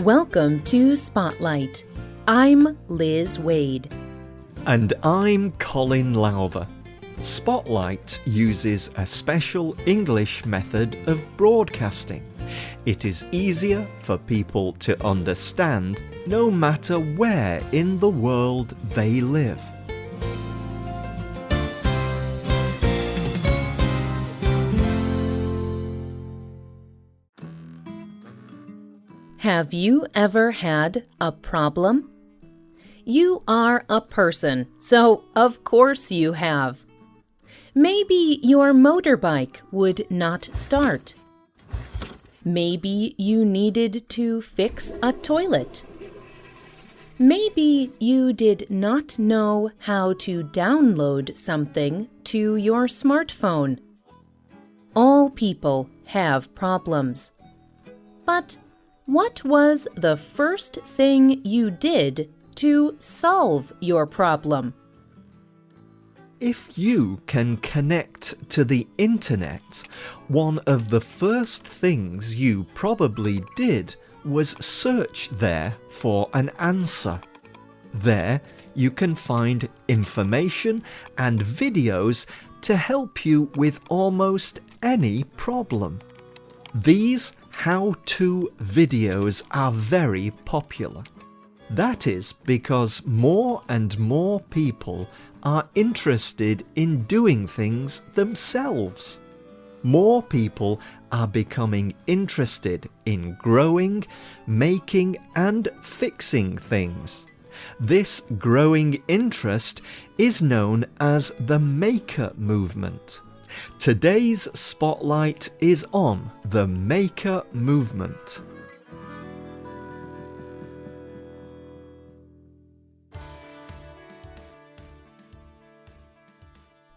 Welcome to Spotlight. I'm Liz Waid. And I'm Colin Lowther. Spotlight uses a special English method of broadcasting. It is easier for people to understand no matter where in the world they live. Have you ever had a problem? You are a person, so of course you have. Maybe your motorbike would not start. Maybe you needed to fix a toilet. Maybe you did not know how to download something to your smartphone. All people have problems. But what was the first thing you did to solve your problem? If you can connect to the internet, one of the first things you probably did was search there for an answer. There you can find information and videos to help you with almost any problem. These how-to videos are very popular. That is because more and more people are interested in doing things themselves. More people are becoming interested in growing, making and fixing things. This growing interest is known as the maker movement. Today's spotlight is on the maker movement.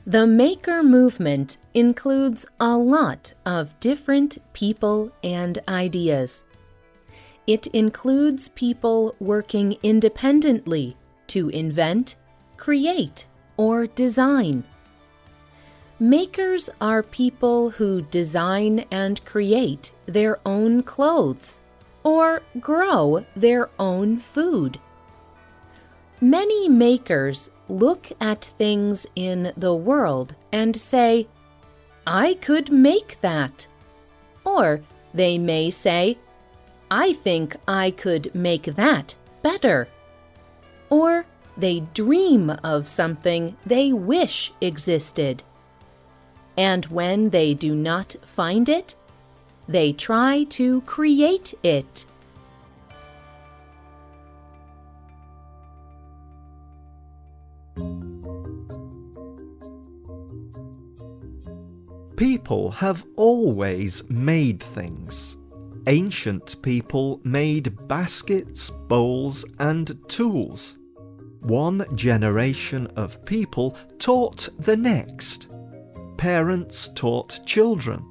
The maker movement includes a lot of different people and ideas. It includes people working independently to invent, create, or design. Makers are people who design and create their own clothes or grow their own food. Many makers look at things in the world and say, "I could make that." Or they may say, "I think I could make that better." Or they dream of something they wish existed. And when they do not find it, they try to create it. People have always made things. Ancient people made baskets, bowls, and tools. One generation of people taught the next. Parents taught children.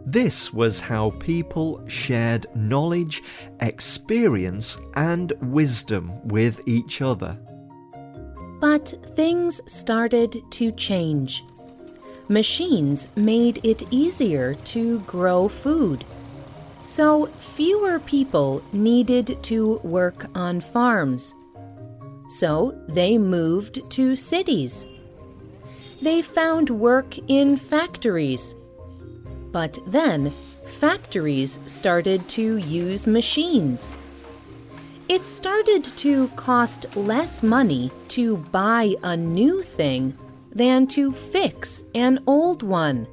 This was how people shared knowledge, experience, and wisdom with each other. But things started to change. Machines made it easier to grow food. So fewer people needed to work on farms. So they moved to cities. They found work in factories. But then factories started to use machines. It started to cost less money to buy a new thing than to fix an old one.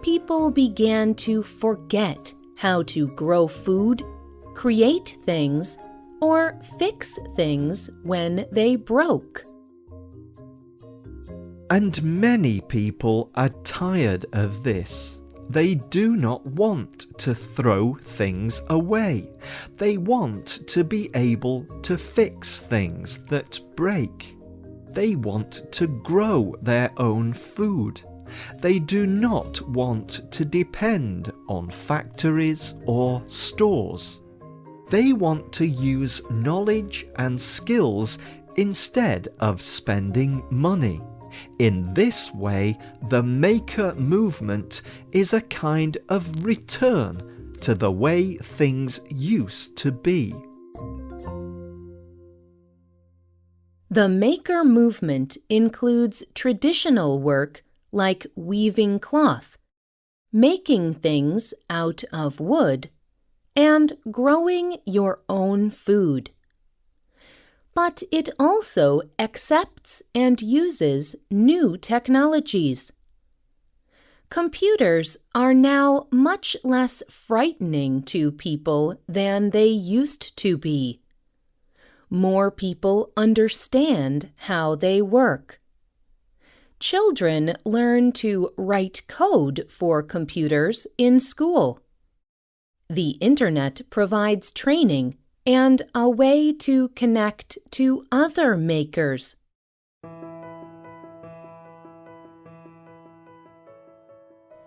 People began to forget how to grow food, create things, or fix things when they broke. And many people are tired of this. They do not want to throw things away. They want to be able to fix things that break. They want to grow their own food. They do not want to depend on factories or stores. They want to use knowledge and skills instead of spending money. In this way, the maker movement is a kind of return to the way things used to be. The maker movement includes traditional work like weaving cloth, making things out of wood, and growing your own food. But it also accepts and uses new technologies. Computers are now much less frightening to people than they used to be. More people understand how they work. Children learn to write code for computers in school. The Internet provides training and a way to connect to other makers.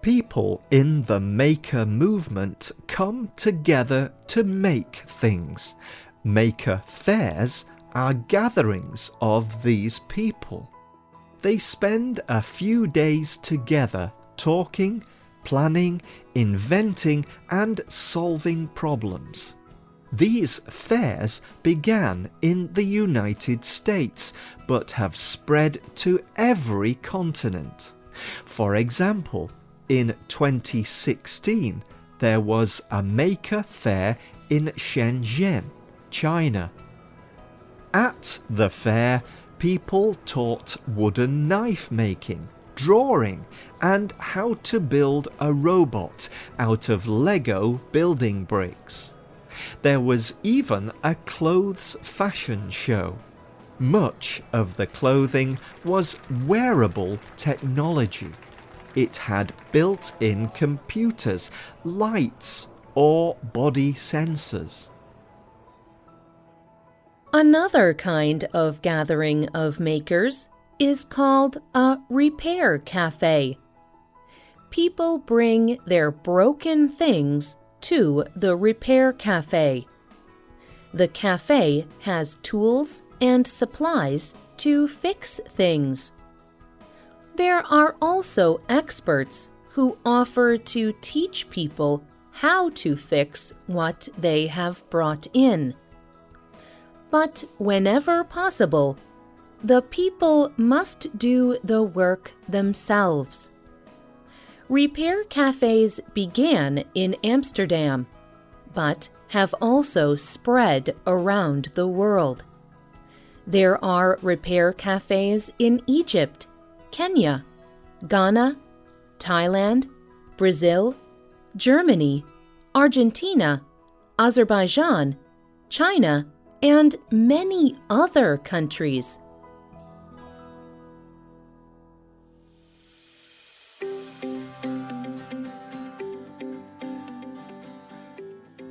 People in the maker movement come together to make things. Maker fairs are gatherings of these people. They spend a few days together talking, planning, inventing, and solving problems. These fairs began in the United States but have spread to every continent. For example, in 2016, there was a maker fair in Shenzhen, China. At the fair, people taught wooden knife making, drawing, and how to build a robot out of Lego building bricks. There was even a clothes fashion show. Much of the clothing was wearable technology. It had built-in computers, lights, or body sensors. Another kind of gathering of makers is called a repair cafe. People bring their broken things to the repair cafe. The cafe has tools and supplies to fix things. There are also experts who offer to teach people how to fix what they have brought in. But whenever possible, the people must do the work themselves. Repair cafes began in Amsterdam, but have also spread around the world. There are repair cafes in Egypt, Kenya, Ghana, Thailand, Brazil, Germany, Argentina, Azerbaijan, China, and many other countries.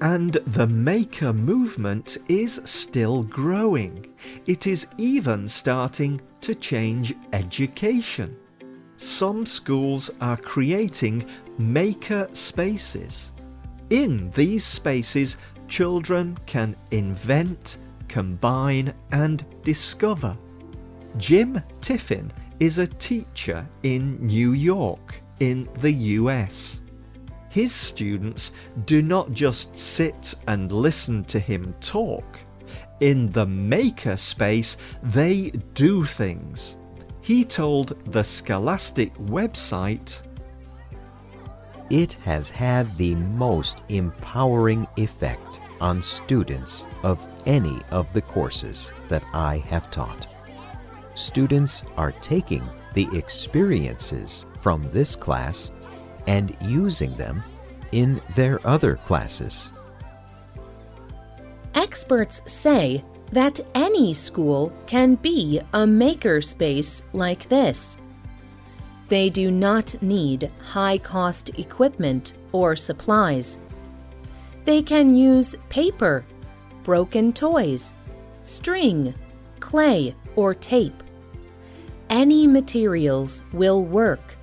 And the maker movement is still growing. It is even starting to change education. Some schools are creating maker spaces. In these spaces, children can invent, combine, and discover. Jim Tiffin is a teacher in New York, in the US. His students do not just sit and listen to him talk. In the maker space, they do things. He told the Scholastic website, "It has had the most empowering effect on students of any of the courses that I have taught. Students are taking the experiences from this class and using them in their other classes." Experts say that any school can be a makerspace like this. They do not need high-cost equipment or supplies. They can use paper, broken toys, string, clay, or tape. Any materials will work.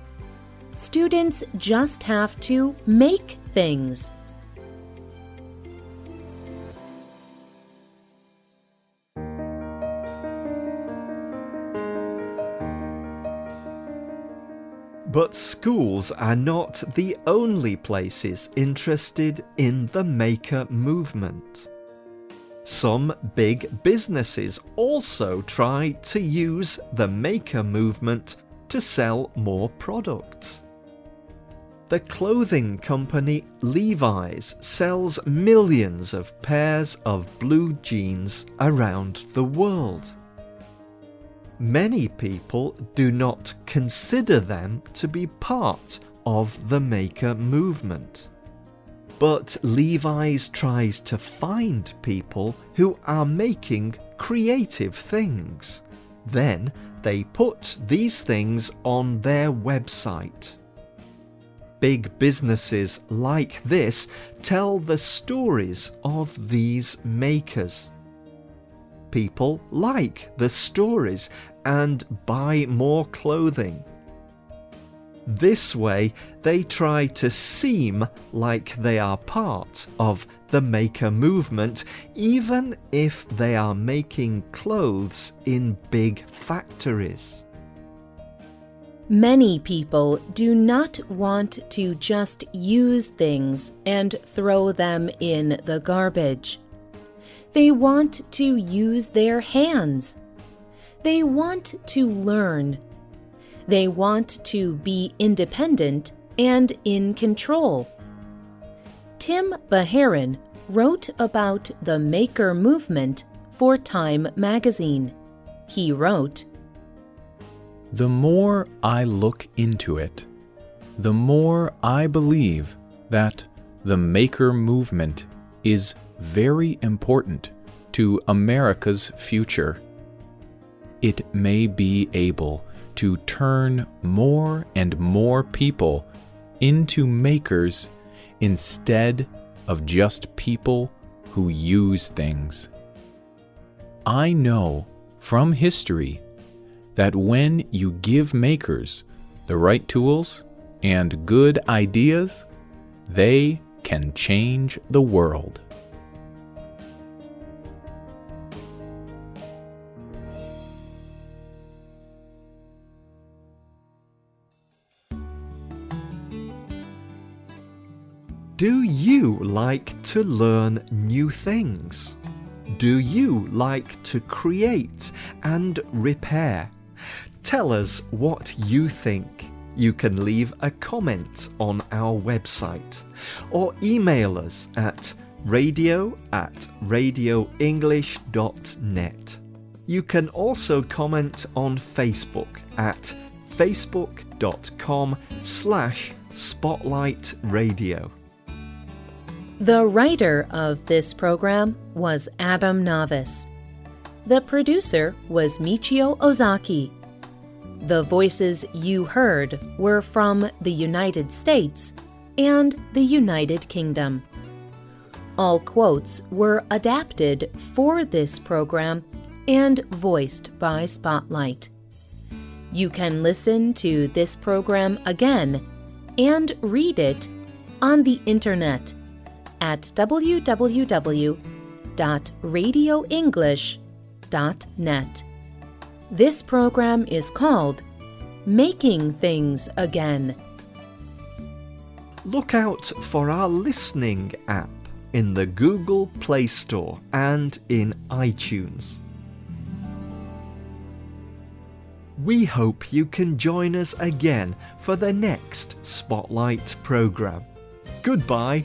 Students just have to make things. But schools are not the only places interested in the maker movement. Some big businesses also try to use the maker movement to sell more products. The clothing company Levi's sells millions of pairs of blue jeans around the world. Many people do not consider them to be part of the maker movement. But Levi's tries to find people who are making creative things. Then they put these things on their website. Big businesses like this tell the stories of these makers. People like the stories and buy more clothing. This way, they try to seem like they are part of the maker movement, even if they are making clothes in big factories. Many people do not want to just use things and throw them in the garbage. They want to use their hands. They want to learn. They want to be independent and in control. Tim Baharin wrote about the maker movement for Time magazine. He wrote, "The more I look into it, the more I believe that the maker movement is very important to America's future. It may be able to turn more and more people into makers instead of just people who use things. I know from history that when you give makers the right tools and good ideas, they can change the world." Do you like to learn new things? Do you like to create and repair? Tell us what you think. You can leave a comment on our website or email us at radio@radioenglish.net. You can also comment on Facebook at facebook.com/spotlightradio. The writer of this program was Adam Navis. The producer was Michio Ozaki. The voices you heard were from the United States and the United Kingdom. All quotes were adapted for this program and voiced by Spotlight. You can listen to this program again and read it on the internet at www.radioenglish.net. This program is called Making Things Again. Look out for our listening app in the Google Play Store and in iTunes. We hope you can join us again for the next Spotlight program. Goodbye.